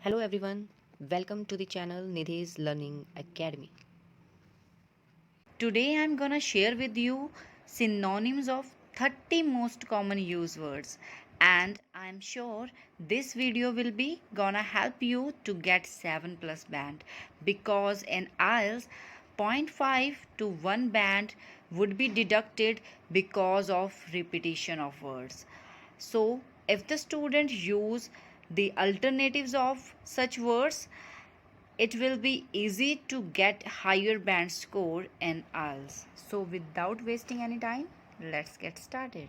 Hello everyone, welcome to the channel Nidhi's Learning Academy. Today I'm gonna share with you synonyms of 30 most common used words, and I'm sure this video will be gonna help you to get 7 plus band, because in IELTS 0.5 to 1 band would be deducted because of repetition of words. So if the student use the alternatives of such words, it will be easy to get higher band score in IELTS. So without wasting any time, let's get started.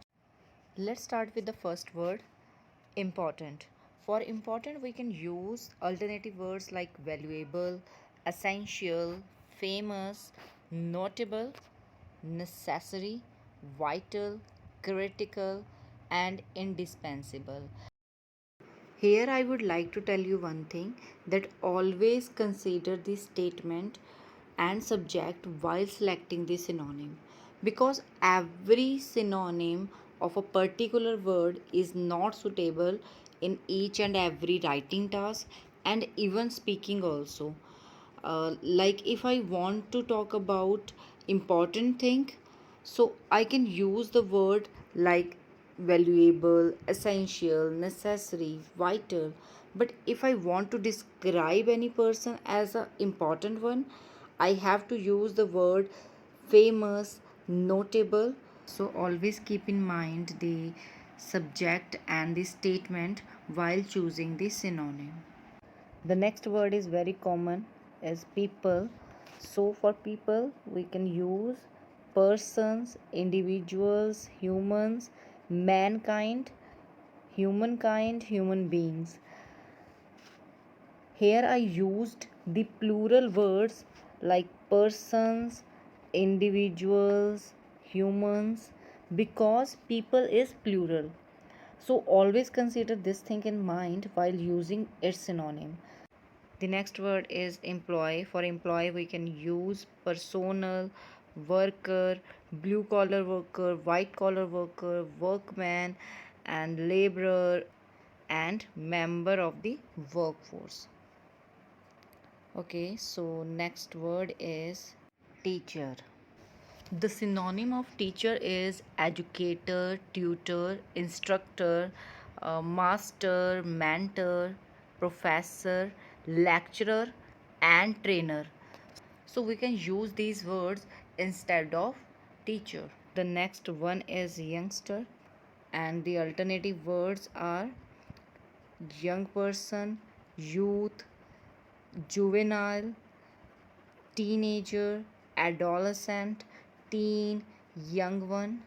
Let's start with the first word, important. For important, we can use alternative words like valuable, essential, famous, notable, necessary, vital, critical, and indispensable. Here, I would like to tell you one thing, that always consider the statement and subject while selecting the synonym, because every synonym of a particular word is not suitable in each and every writing task and even speaking also. Like if I want to talk about important thing, so I can use the word like valuable, essential, necessary, vital. But if I want to describe any person as a important one, I have to use the word famous, notable. So always keep in mind the subject and the statement while choosing the synonym. The next word is very common as people. So for people we can use persons, individuals, humans, mankind, humankind, human beings. Here I used the plural words like persons, individuals, humans, because people is plural. So always consider this thing in mind while using its synonym. The next word is employee. For employee, we can use personal, worker, blue collar worker, white collar worker, workman, and laborer, and member of the workforce. Okay, so next word is teacher. The synonym of teacher is educator, tutor, instructor, master, mentor, professor, lecturer, and trainer. So we can use these words instead of teacher. The next one is youngster, and the alternative words are young person, youth, juvenile, teenager, adolescent, teen, young one.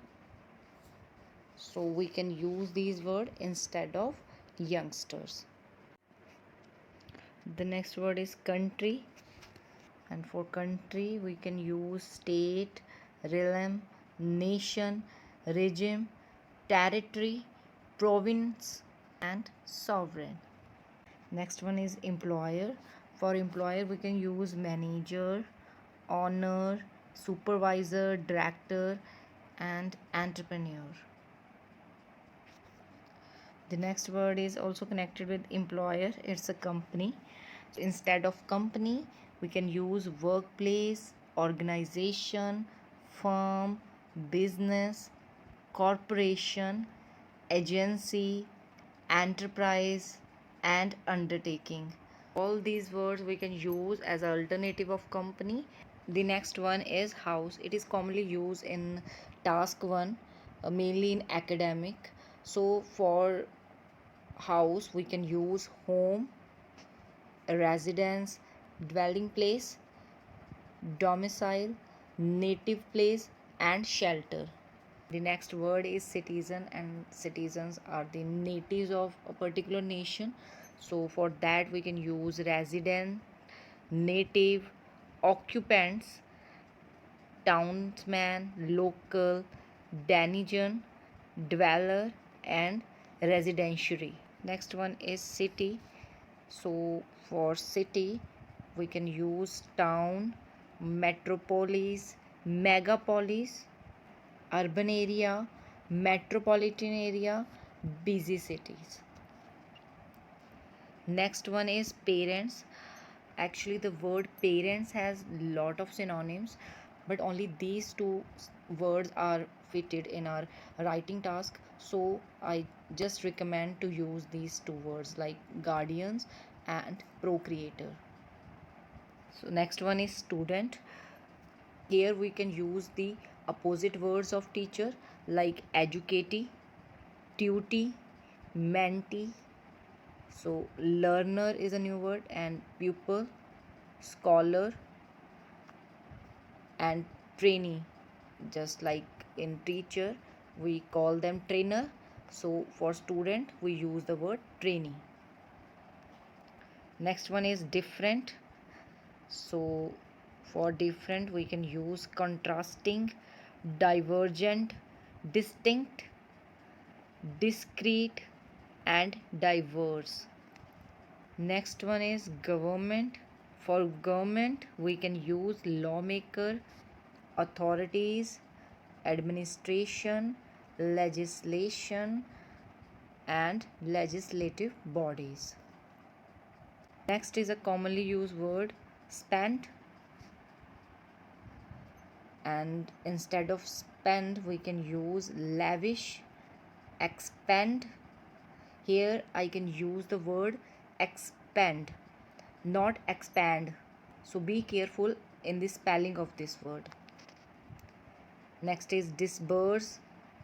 So we can use these words instead of youngsters. The next word is country, and for country we can use state, realm, nation, regime, territory, province, and sovereign. Next one is employer. For employer we can use manager, owner, supervisor, director, and entrepreneur. The next word is also connected with employer, it's a company. So instead of company we can use workplace, organization, firm, business, corporation, agency, enterprise, and undertaking. All these words we can use as an alternative of company. The next one is house. It is commonly used in task 1, mainly in academic. So for house we can use home, residence, dwelling place, domicile, native place, and shelter. The next word is citizen, and citizens are the natives of a particular nation. So for that we can use resident, native, occupants, townsman, local, denizen, dweller, and residentiary. Next one is city. So for city we can use town, metropolis, megapolis, urban area, metropolitan area, busy cities. Next one is parents. Actually, the word parents has lot of synonyms, but only these two words are fitted in our writing task. So I just recommend to use these two words like guardians and procreator. So next one is student. Here we can use the opposite words of teacher like educatee, tutee, mentee. So learner is a new word, and pupil, scholar, and trainee. Just like in teacher we call them trainer, so for student we use the word trainee. Next one is different. So for different we can use contrasting, divergent, distinct, discrete, and diverse. Next one is government. For government we can use lawmaker, authorities, administration, legislation, and legislative bodies. Next is a commonly used word spent, and instead of spend we can use lavish, expend. Here I can use the word expend, not expand. So be careful in the spelling of this word. Next is disburse,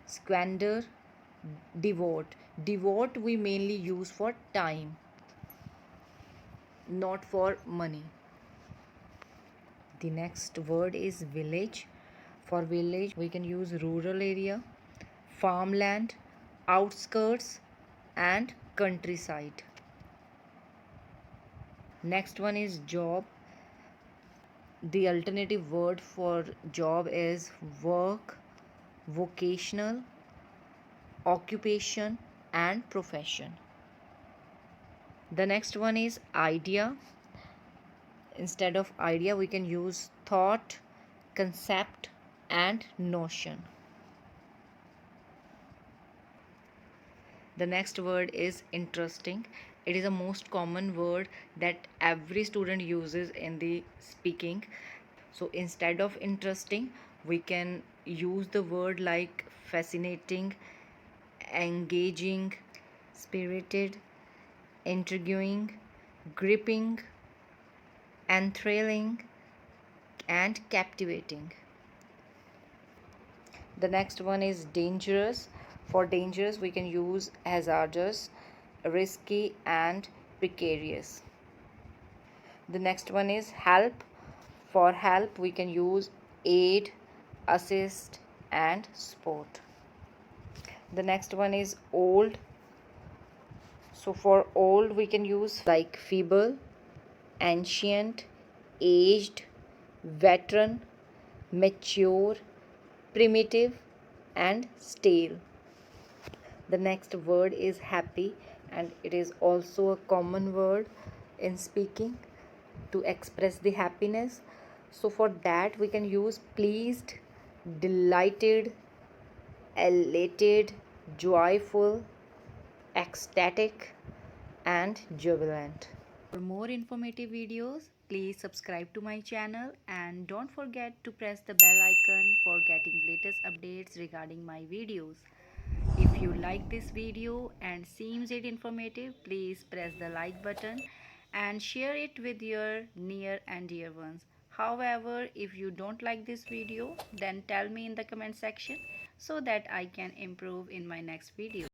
squander, devote. Devote we mainly use for time, not for money. The next word is village. For village we can use rural area, farmland, outskirts, and countryside. Next one is job. The alternative word for job is work, vocational, occupation, and profession. The next one is idea. Instead of idea we can use thought, concept, and notion. The next word is interesting. It is a most common word that every student uses in the speaking. So instead of interesting we can use the word like fascinating, engaging, spirited, intriguing, gripping, enthralling, and captivating. The next one is dangerous. For dangerous we can use hazardous, risky, and precarious. The next one is help. For help we can use aid, assist, and support. The next one is old. So for old we can use like feeble, ancient, aged, veteran, mature, primitive, and stale. The next word is happy, and it is also a common word in speaking to express the happiness. So for that we can use pleased, delighted, elated, joyful, ecstatic, and jubilant. For more informative videos, please subscribe to my channel and don't forget to press the bell icon for getting latest updates regarding my videos. If you like this video and seems it informative, please press the like button and share it with your near and dear ones. However, if you don't like this video, then tell me in the comment section so that I can improve in my next video.